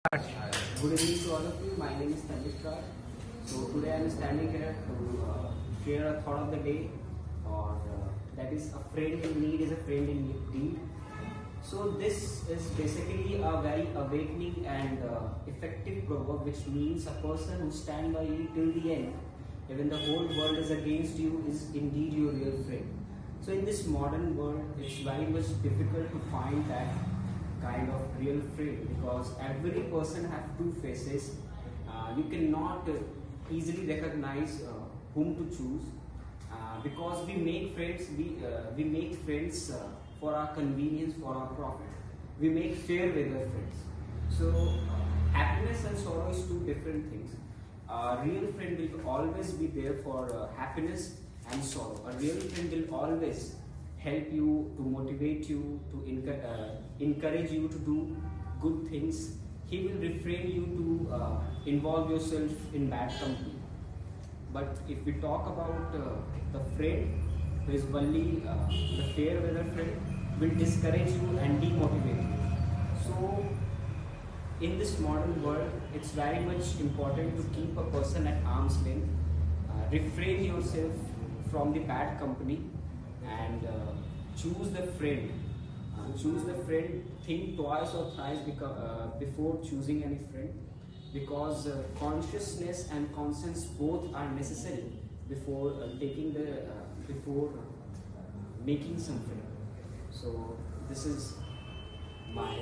Good evening to all of you. My name is Tanishkar. So today I am standing here to share a thought of the day, or that is, a friend in need is a friend in need. So this is basically a very awakening and effective proverb, which means a person who stands by you till the end, even the whole world is against you, is indeed your real friend. So in this modern world, it's very much difficult to find that kind of real friend, because every person has two faces. You cannot easily recognize whom to choose, because we make friends. We make friends for our convenience, for our profit. We make fair weather friends. So happiness and sorrow is two different things. A real friend will always be there for happiness and sorrow. A real friend will always help you, to motivate you, to encourage you to do good things. He will refrain you to involve yourself in bad company. But if we talk about the friend who is only the fair weather friend, will discourage you and demotivate you. So in this modern world, it's very much important to keep a person at arm's length, refrain yourself from the bad company, and choose the friend. Choose the friend. Think twice or thrice before choosing any friend, because consciousness and conscience both are necessary before making some friend. So this is my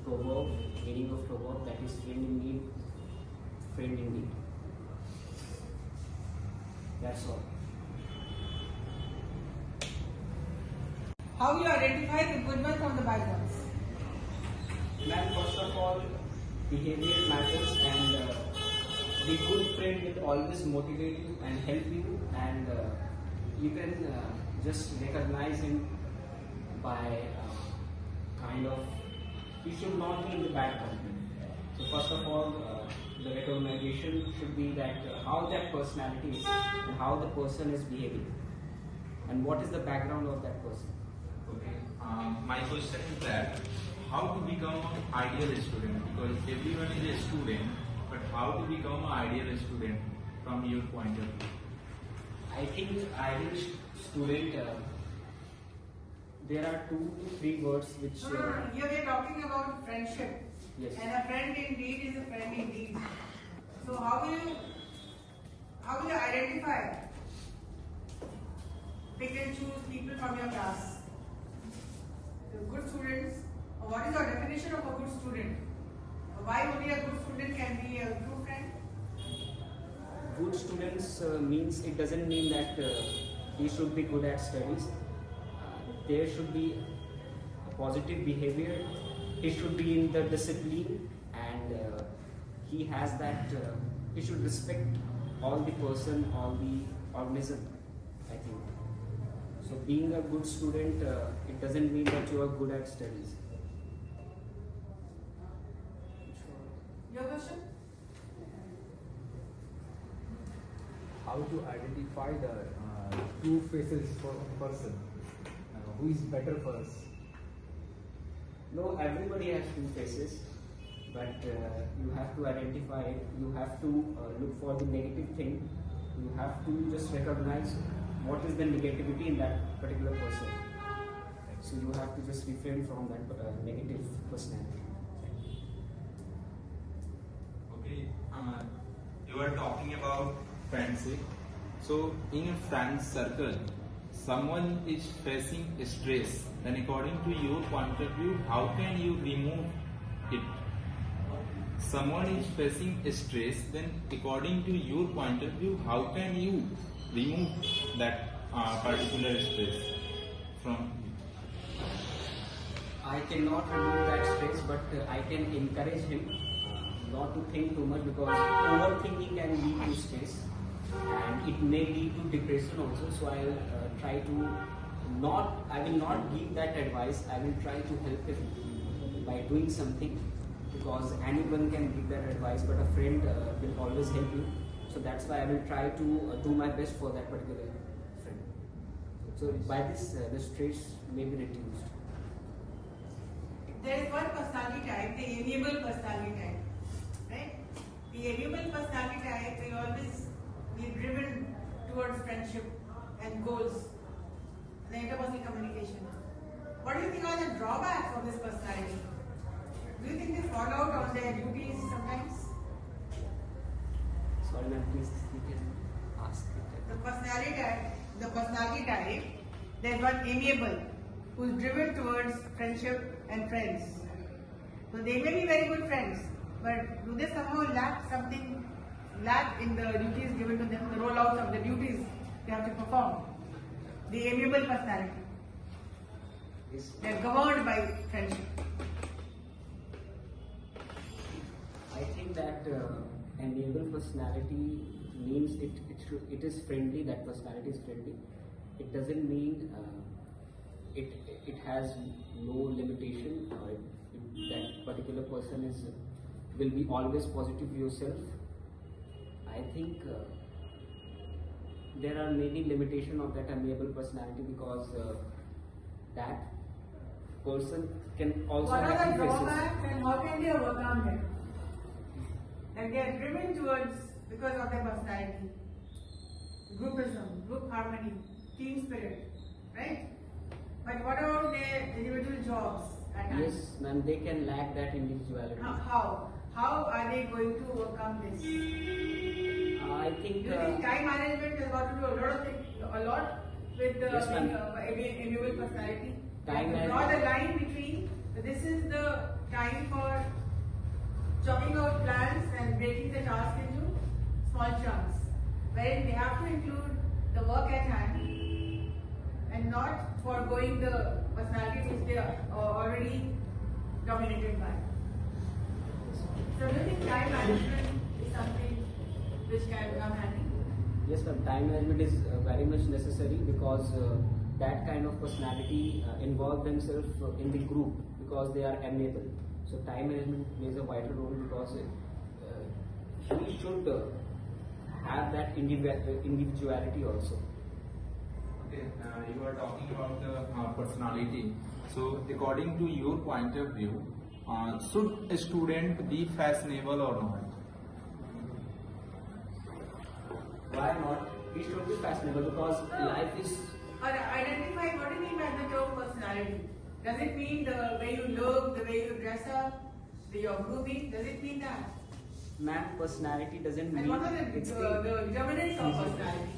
proverb, meaning of proverb, that is, friend in need, friend in need. That's all. How you identify the good ones from the bad ones? Man, first of all, behavior matters, and the good friend will always motivate you and help you, and you can just recognize him by kind of, he should not be in the bad company. So first of all, the recognition should be that how that personality is and how the person is behaving, and what is the background of that person. Okay. My question is that how to become an ideal student, because everyone is a student, but how to become an ideal student from your point of view? I think ideal student, there are 2 to 3 words which. Here we are talking about friendship. Yes. And a friend indeed is a friend indeed. So how will you identify? Pick and choose people from your class. The good students. What is your definition of a good student? Why only a good student can be a true friend? Good students means, it doesn't mean that he should be good at studies. There should be a positive behavior. He should be in the discipline, and he has that. He should respect all the person, all the organism, I think. So being a good student, it doesn't mean that you are good at studies. Your question? How to identify the two faces for a person? Who is better for us? No, everybody has 2 faces, but you have to identify it. You have to look for the negative thing. You have to just recognize what is the negativity in that particular person. So you have to just refrain from that negative personality. Okay. You are talking about friendship. So in a friend circle, someone is facing stress, then according to your point of view, how can you remove it? Someone is facing stress, then according to your point of view, how can you remove that particular stress from you? I cannot remove that stress, but I can encourage him not to think too much, because overthinking can lead to stress, and it may lead to depression also. So I will try to I will not give that advice. I will try to help him by doing something, because anyone can give that advice, but a friend will always help you. So that's why I will try to do my best for that particular friend. So by this, the stress may be reduced. there is one personality type, the amiable personality type, right? The amiable personality type will always be driven towards friendship and goals, the interpersonal communication. What do you think are the drawbacks of this personality? Do you think they fall out on their duties sometimes? Sorry, ma'am, please you can ask it. The personality type, there's one amiable who's driven towards friendship and friends. So they may be very good friends, but do they somehow lack in the duties given to them, the rollouts of the duties they have to perform? The amiable personality. Yes. They're governed by friendship. I think that amiable personality means it is friendly. That personality is friendly. It doesn't mean it has no limitation. That particular person will be always positive yourself. I think there are many limitations of that amiable personality because that person can also What are have the faces. drawbacks and how can they overcome them? That they are driven towards because of their personality, groupism, group harmony, team spirit, right? But what about their individual jobs at times? Yes, ma'am, they can lack that individuality. How? How are they going to overcome this? I think. Do you think time management has got to do a lot with the Yes, ma'am. amiable personality? Time to draw the line between this is the time for chopping out plans and breaking the task into small chunks, wherein they have to include the work at hand and not foregoing the personality which they are already dominated by. So do you think time management is something which can come handy? Yes, ma'am. Time management is very much necessary because that kind of personality involve themselves in the group because they are amiable. So time management plays a vital role because he should have that individuality also. Okay, you are talking about the personality. So, according to your point of view, should a student be fashionable or not? Why not? He should be fashionable because life is. Or identify what do you mean by the term personality? Does it mean the way you look, the way you dress up, your grooming? Does it mean that? Man, personality doesn't mean. And what are the determinants of personality?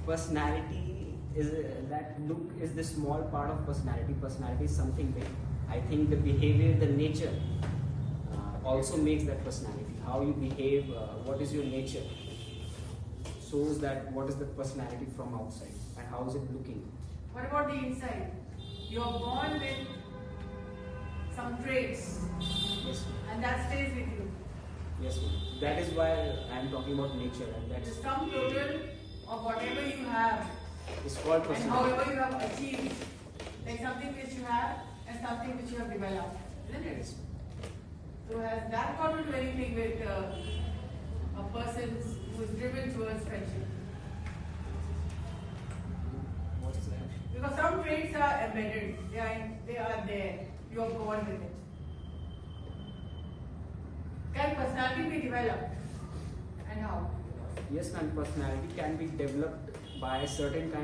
Personality is that look is the small part of personality. Personality is something big. I think the behavior, the nature also makes that personality. How you behave, what is your nature, shows that what is the personality from outside and how is it looking. What about the inside? You are born with some traits Yes, and that stays with you. yes, ma'am. That is why I am talking about nature, and The that's sum total of whatever you have it's called and personality. however you have achieved. There's something which you have and something which you have developed, isn't it? So has that got to do anything with a person who is driven towards friendship? What is that? Because some traits are embedded, they are there, you are born with it. Can personality be developed? And how? Yes, ma'am. Personality can be developed by a certain kind